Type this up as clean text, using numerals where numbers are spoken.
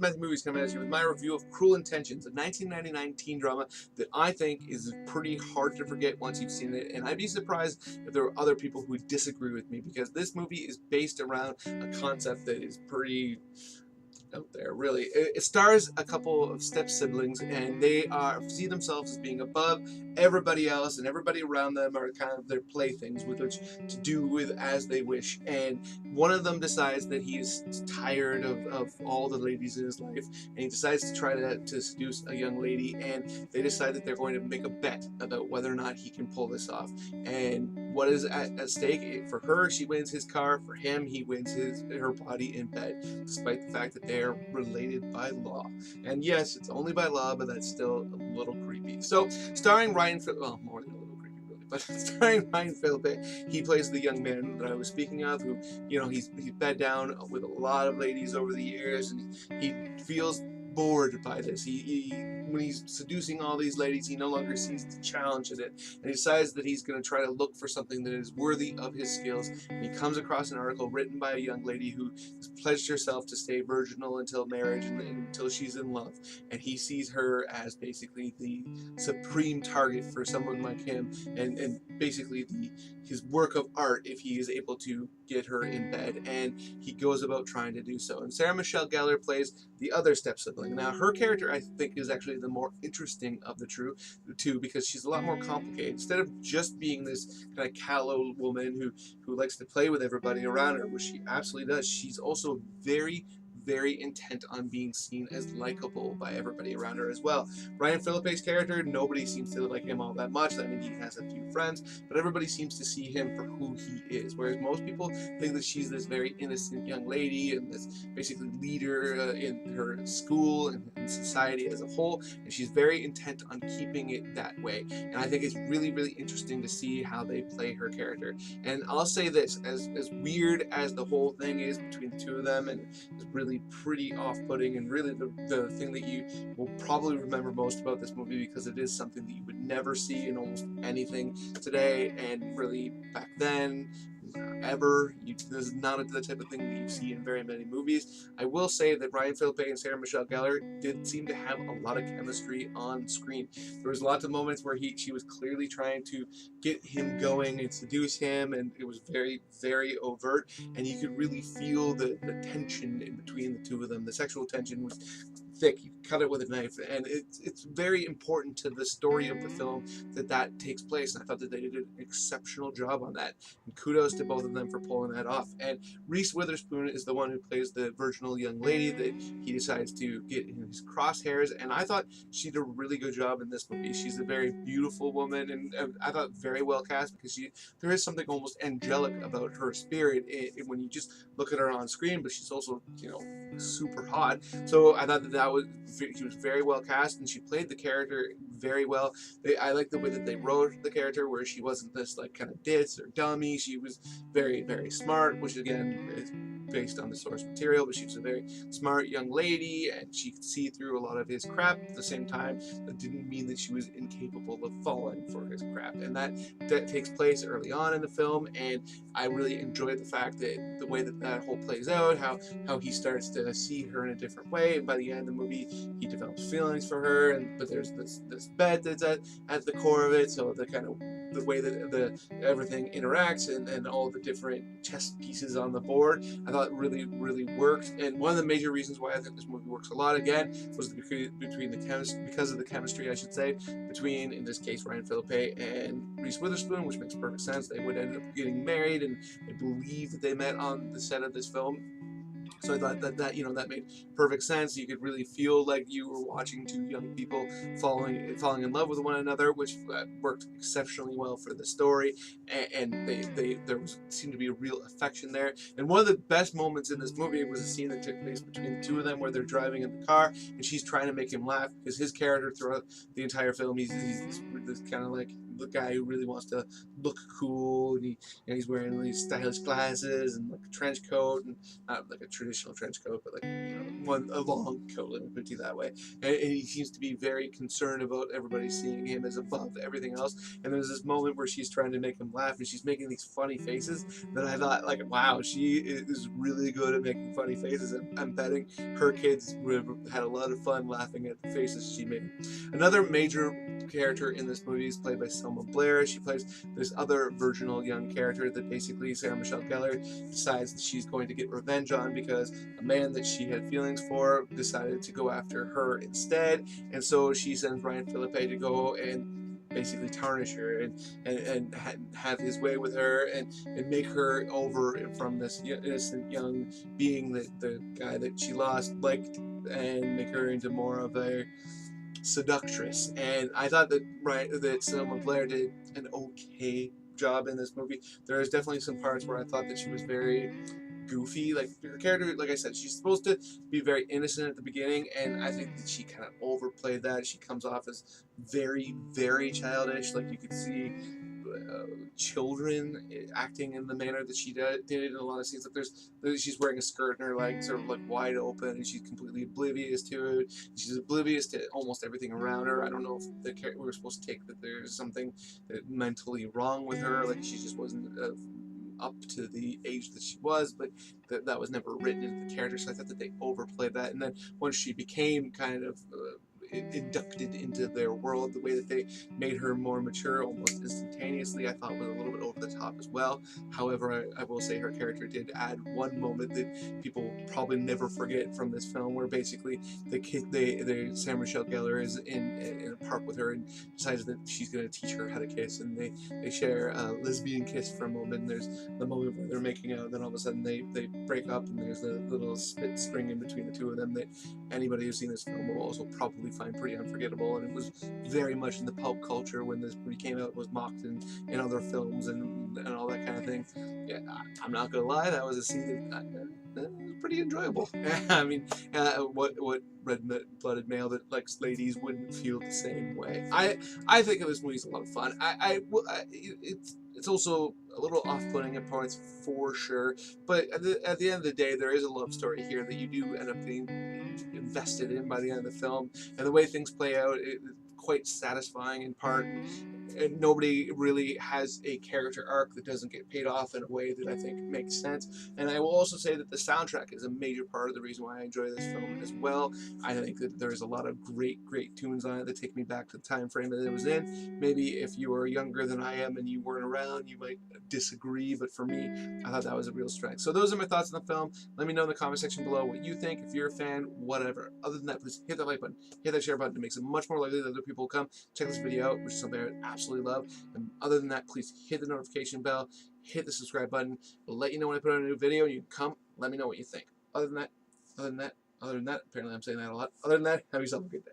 Method Movies coming at you with my review of Cruel Intentions, a 1999 teen drama that I think is pretty hard to forget once you've seen it, and I'd be surprised if there were other people who disagree with me, because this movie is based around a concept that is pretty out there, really. It stars a couple of step siblings, and they see themselves as being above everybody else, and everybody around them are kind of their playthings with which to do with as they wish. And one of them decides that he is tired of all the ladies in his life, and he decides to try to seduce a young lady, and they decide that they're going to make a bet about whether or not he can pull this off. And what is at stake? For her, she wins his car. For him, he wins her body in bed, despite the fact that they're related by law. And yes, it's only by law, but that's still a little creepy. So, starring Ryan Phillippe, well, more than a little creepy, really, but starring Ryan Phillippe, he plays the young man that I was speaking of, who, he's bed down with a lot of ladies over the years, and he feels bored by this. When he's seducing all these ladies, he no longer sees the challenge in it, and he decides that he's going to try to look for something that is worthy of his skills. And he comes across an article written by a young lady who has pledged herself to stay virginal until marriage and until she's in love, and he sees her as basically the supreme target for someone like him, and basically his work of art if he is able to get her in bed, and he goes about trying to do so. And Sarah Michelle Gellar plays the other step sibling. Now, her character, I think, is actually the more interesting of the two, because she's a lot more complicated. Instead of just being this kind of callow woman who likes to play with everybody around her, which she absolutely does, she's also very, very intent on being seen as likable by everybody around her as well. Ryan Phillippe's character, nobody seems to like him all that much. I mean, he has a few friends, but everybody seems to see him for who he is, whereas most people think that she's this very innocent young lady and this basically leader in her school and in society as a whole, and she's very intent on keeping it that way. And I think it's really, really interesting to see how they play her character. And I'll say this, as weird as the whole thing is between the two of them, and it's really pretty off-putting, and really the thing that you will probably remember most about this movie, because it is something that you would never see in almost anything today, and really back then ever. This is not the type of thing that you see in very many movies. I will say that Ryan Phillippe and Sarah Michelle Gellar did seem to have a lot of chemistry on screen. There was lots of moments where she was clearly trying to get him going and seduce him, and it was very, very overt, and you could really feel the tension in between the two of them. The sexual tension was thick. You cut it with a knife, and it's very important to the story of the film that takes place, and I thought that they did an exceptional job on that, and kudos to both of them for pulling that off. And Reese Witherspoon is the one who plays the virginal young lady that he decides to get in his crosshairs, and I thought she did a really good job in this movie. She's a very beautiful woman, and I thought very well cast, because there is something almost angelic about her spirit when you just look at her on screen, but she's also, super hot. So I thought she was very well cast, and she played the character very well. I like the way that they wrote the character, where she wasn't this like kind of ditz or dummy. She was very, very smart, which again is based on the source material, but she was a very smart young lady, and she could see through a lot of his crap. At the same time, that didn't mean that she was incapable of falling for his crap, and that takes place early on in the film. And I really enjoyed the fact that the way that whole plays out, how he starts to see her in a different way, and by the end of the movie he develops feelings for her, but there's this bet that's at the core of it. So the way that everything interacts, and all the different chess pieces on the board, I thought really, really worked. And one of the major reasons why I think this movie works a lot, again, was because of the chemistry, I should say, between, in this case, Ryan Phillippe and Reese Witherspoon, which makes perfect sense. They would end up getting married, and I believe that they met on the set of this film. So I thought that made perfect sense. You could really feel like you were watching two young people falling in love with one another, which worked exceptionally well for the story. And there seemed to be a real affection there. And one of the best moments in this movie was a scene that took place between the two of them, where they're driving in the car, and she's trying to make him laugh, because his character throughout the entire film, he's this kind of like the guy who really wants to look cool, and he's wearing these stylish glasses and like a trench coat, and not like a traditional trench coat, but like a long coat, let me put it that way. And he seems to be very concerned about everybody seeing him as above everything else. And there's this moment where she's trying to make him laugh, and she's making these funny faces that I thought, like, wow, she is really good at making funny faces. I'm betting her kids had a lot of fun laughing at the faces she made. Another major character in this movie is played by Selma Blair. She plays this other virginal young character that basically Sarah Michelle Gellar decides that she's going to get revenge on because a man that she had feelings for decided to go after her instead, and so she sends Phillippe to go and basically tarnish her and have his way with her and make her over from this innocent young being that the guy that she lost liked, and make her into more of a seductress. And I thought that Selma Blair did an okay job in this movie. There's definitely some parts where I thought that she was very goofy. Like her character, like I said, she's supposed to be very innocent at the beginning, and I think that she kind of overplayed that. She comes off as very, very childish. Like you could see children acting in the manner that she did in a lot of scenes. Like she's wearing a skirt and her legs are like wide open, and she's completely oblivious to it. She's oblivious to almost everything around her. I don't know if we're supposed to take that there's something mentally wrong with her, like she just wasn't up to the age that she was, but that was never written into the character, so I thought that they overplayed that. And then once she became kind of inducted into their world, the way that they made her more mature almost instantaneously, I thought was a little bit over the top as well. However, I will say her character did add one moment that people probably never forget from this film, where basically Sarah Michelle Gellar is in a park with her and decides that she's going to teach her how to kiss, and they share a lesbian kiss for a moment. And there's the moment where they're making out, and then all of a sudden they break up, and there's the little spit string in between the two of them that anybody who's seen this film will also probably find pretty unforgettable. And it was very much in the pulp culture when this movie came out. It was mocked in other films and all that kind of thing. Yeah, I'm not gonna lie, that was a scene that was pretty enjoyable. I mean, what red-blooded male that likes ladies wouldn't feel the same way? I think this movie's a lot of fun. It's also a little off-putting at points for sure, but at the end of the day, there is a love story here that you do end up being invested in by the end of the film, and the way things play out, it's quite satisfying in part. And nobody really has a character arc that doesn't get paid off in a way that I think makes sense. And I will also say that the soundtrack is a major part of the reason why I enjoy this film as well. I think that there's a lot of great tunes on it that take me back to the time frame that it was in. Maybe if you were younger than I am and you weren't around, you might disagree, but for me, I thought that was a real strength. So those are my thoughts on the film. Let me know in the comment section below what you think. If you're a fan, whatever. Other than that, please hit that like button, hit that share button. It makes it much more likely that other people will come check this video out, which is something I would absolutely love. And other than that, please hit the notification bell, hit the subscribe button. It'll let you know when I put out a new video, and you can come, let me know what you think. Other than that, apparently I'm saying that a lot. Other than that, have yourself a good day.